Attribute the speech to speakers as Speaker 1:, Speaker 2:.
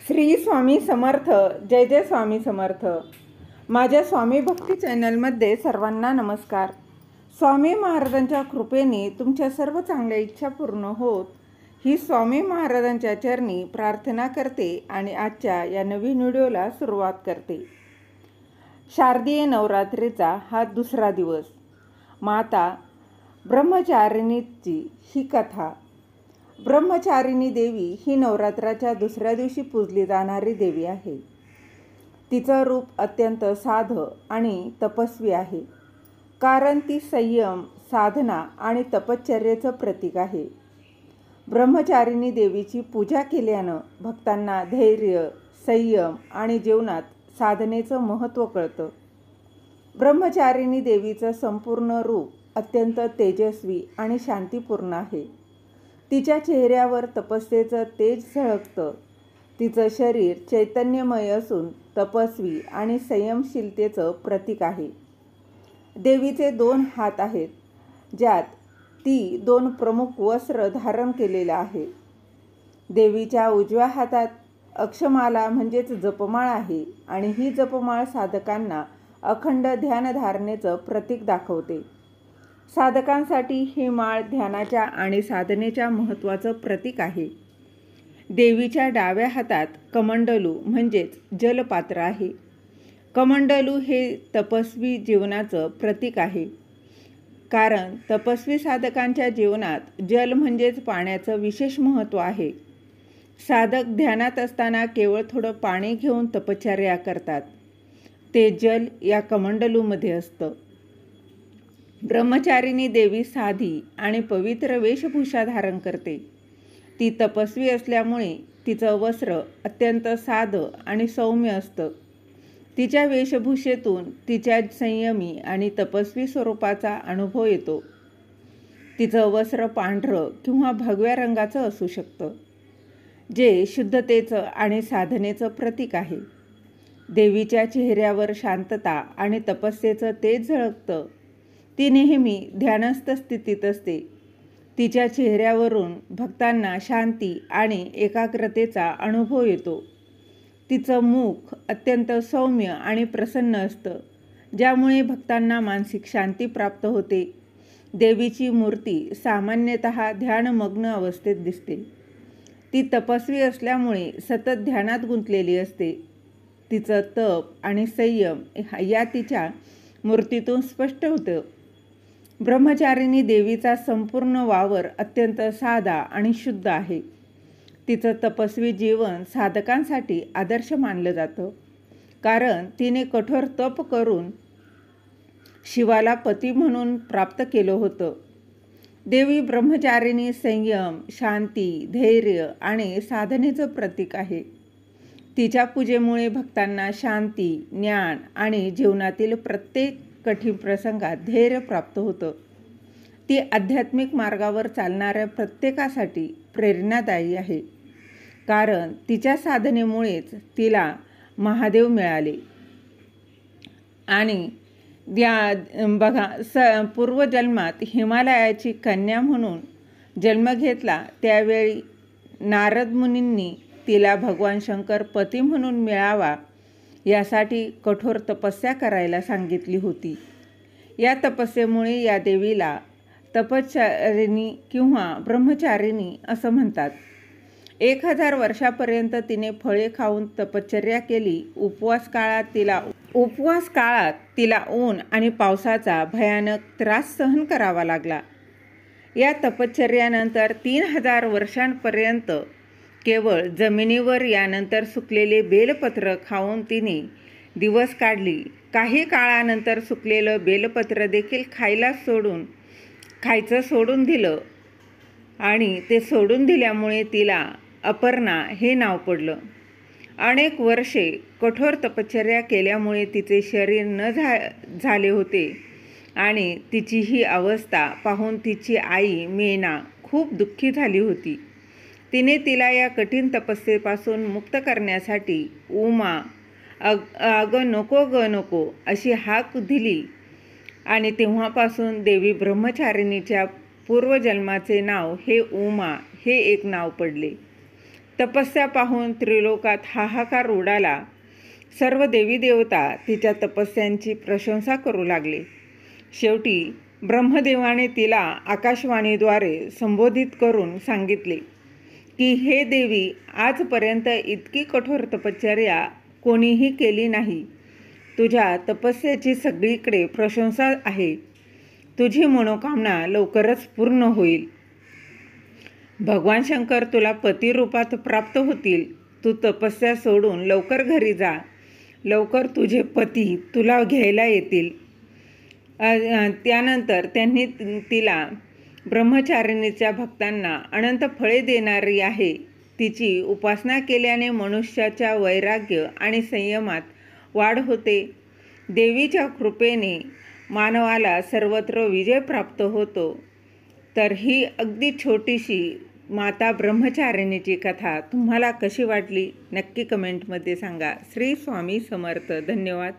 Speaker 1: श्री स्वामी समर्थ. जय जय स्वामी समर्थ. माझ्या स्वामी भक्ती चॅनलमध्ये सर्वांना नमस्कार. स्वामी महाराजांच्या कृपेने तुमच्या सर्व चांगल्या इच्छा पूर्ण होत ही स्वामी महाराजांच्या चरणी प्रार्थना करते आणि आजच्या या नवीन व्हिडिओला सुरुवात करते. शारदीय नवरात्रीचा हा दुसरा दिवस. माता ब्रह्मचारिणीची ही कथा. ब्रह्मचारिणी देवी ही नवरात्राच्या दुसऱ्या दिवशी पूजली जाणारी देवी आहे. तिचं रूप अत्यंत साधं आणि तपस्वी आहे, कारण ती संयम, साधना आणि तपश्चर्येचं प्रतीक आहे. ब्रह्मचारिणी देवीची पूजा केल्यानं भक्तांना धैर्य, संयम आणि जीवनात साधनेचं महत्त्व कळतं. ब्रह्मचारिणी देवीचं संपूर्ण रूप अत्यंत तेजस्वी आणि शांतीपूर्ण आहे. तिच्या चेहऱ्यावर तपस्येचं तेज झळकतं. तिचं शरीर चैतन्यमय असून तपस्वी आणि संयमशीलतेचं प्रतीक आहे. देवीचे 2 हात आहेत, ज्यात ती 2 प्रमुख वस्त्र धारण केलेलं आहे. देवीच्या उजव्या हातात अक्षमाला म्हणजेच जपमाळ आहे आणि ही जपमाळ साधकांना अखंड ध्यानधारणेचं प्रतीक दाखवते. साधकांसाठी ही माळ ध्यानाच्या आणि साधनेच्या महत्त्वाचं प्रतीक आहे. देवीच्या डाव्या हातात कमंडलू म्हणजेच जलपात्र आहे. कमंडलू हे तपस्वी जीवनाचं प्रतीक आहे, कारण तपस्वी साधकांच्या जीवनात जल म्हणजेच पाण्याचं विशेष महत्त्व आहे. साधक ध्यानात असताना केवळ थोडं पाणी घेऊन तपश्चर्या करतात. ते जल या कमंडलूमध्ये असतं. ब्रह्मचारिणी देवी साधी आणि पवित्र वेशभूषा धारण करते. ती तपस्वी असल्यामुळे तिचं वस्त्र अत्यंत साधं आणि सौम्य असतं. तिच्या वेशभूषेतून तिच्या संयमी आणि तपस्वी स्वरूपाचा अनुभव येतो. तिचं वस्त्र पांढरं किंवा भगव्या रंगाचं असू शकतं, जे शुद्धतेचं आणि साधनेचं प्रतीक आहे. देवीच्या चेहऱ्यावर शांतता आणि तपस्येचं तेज झळकतं. ती नेहमी ध्यानस्थ स्थितीत असते. तिच्या चेहऱ्यावरून भक्तांना शांती आणि एकाग्रतेचा अनुभव येतो. तिचं मुख अत्यंत सौम्य आणि प्रसन्न असतं, ज्यामुळे भक्तांना मानसिक शांती प्राप्त होते. देवीची मूर्ती सामान्यतः ध्यानमग्न अवस्थेत दिसते. ती तपस्वी असल्यामुळे सतत ध्यानात गुंतलेली असते. तिचं तप आणि संयम या तिच्या मूर्तीतून स्पष्ट होतं. ब्रह्मचारिणी देवीचा संपूर्ण वावर अत्यंत साधा आणि शुद्ध आहे. तिचं तपस्वी जीवन साधकांसाठी आदर्श मानलं जातं, कारण तिने कठोर तप करून शिवाला पती म्हणून प्राप्त केलं होतं. देवी ब्रह्मचारिणी संयम, शांती, धैर्य आणि साधनेचं प्रतीक आहे. तिच्या पूजेमुळे भक्तांना शांती, ज्ञान आणि जीवनातील प्रत्येक कठीण प्रसंगात धैर्य प्राप्त होतं. ती आध्यात्मिक मार्गावर चालणाऱ्या प्रत्येकासाठी प्रेरणादायी आहे, कारण तिच्या साधनेमुळेच तिला महादेव मिळाले. आणि पूर्वजन्मात हिमालयाची कन्या म्हणून जन्म घेतला. त्यावेळी नारद मुनींनी तिला भगवान शंकर पती म्हणून मिळावा यासाठी कठोर तपस्या करायला सांगितली होती. या तपस्येमुळे या देवीला तपश्चरिणी किंवा ब्रह्मचारिणी असं म्हणतात. 1000 वर्षापर्यंत तिने फळे खाऊन तपश्चर्या केली. उपवास काळात तिला ऊन आणि पावसाचा भयानक त्रास सहन करावा लागला. या तपश्चर्यानंतर 3000 वर्षांपर्यंत केवळ जमिनीवर यानंतर सुकलेले बेलपत्र खाऊन तिने दिवस काढली. काही काळानंतर सुकलेलं बेलपत्र देखील खायचं सोडून दिलं आणि ते सोडून दिल्यामुळे तिला अपर्णा हे नाव पडलं. अनेक वर्षे कठोर तपश्चर्या केल्यामुळे तिचे शरीर झाले होते आणि तिची ही अवस्था पाहून तिची आई मेना खूप दुःखी झाली होती. तिने तिला या कठीण तपस्येपासून मुक्त करण्यासाठी उमा, अगं नको ग नको अशी हाक दिली आणि तेव्हापासून देवी ब्रह्मचारिणीच्या पूर्वजन्माचे नाव हे उमा हे एक नाव पडले. तपस्या पाहून त्रिलोकात हाहाकार उडाला. सर्व देवी देवता तिच्या तपस्यांची प्रशंसा करू लागले. शेवटी ब्रह्मदेवाने तिला आकाशवाणीद्वारे संबोधित करून सांगितले की हे देवी, आजपर्यंत इतकी कठोर तपश्चर्या कोणीही केली नाही. तुझ्या तपस्येची सगळीकडे प्रशंसा आहे. तुझी मनोकामना लवकरच पूर्ण होईल. भगवान शंकर तुला पती रूपात प्राप्त होतील. तू तपस्या सोडून लवकर घरी जा. लवकर तुझे पती तुला घ्यायला येतील. त्यानंतर त्यांनी तिला ब्रह्मचारिणीच्या भक्तांना अनंत फळे देणारी आहे. तिची उपासना केल्याने मनुष्याच्या वैराग्य आणि संयमात वाढ होते. देवीच्या कृपेने मानवाला सर्वत्र विजय प्राप्त होतो. तर ही अगदी छोटीशी माता ब्रह्मचारिणीची कथा तुम्हाला कशी वाटली नक्की कमेंटमध्ये सांगा. श्री स्वामी समर्थ. धन्यवाद.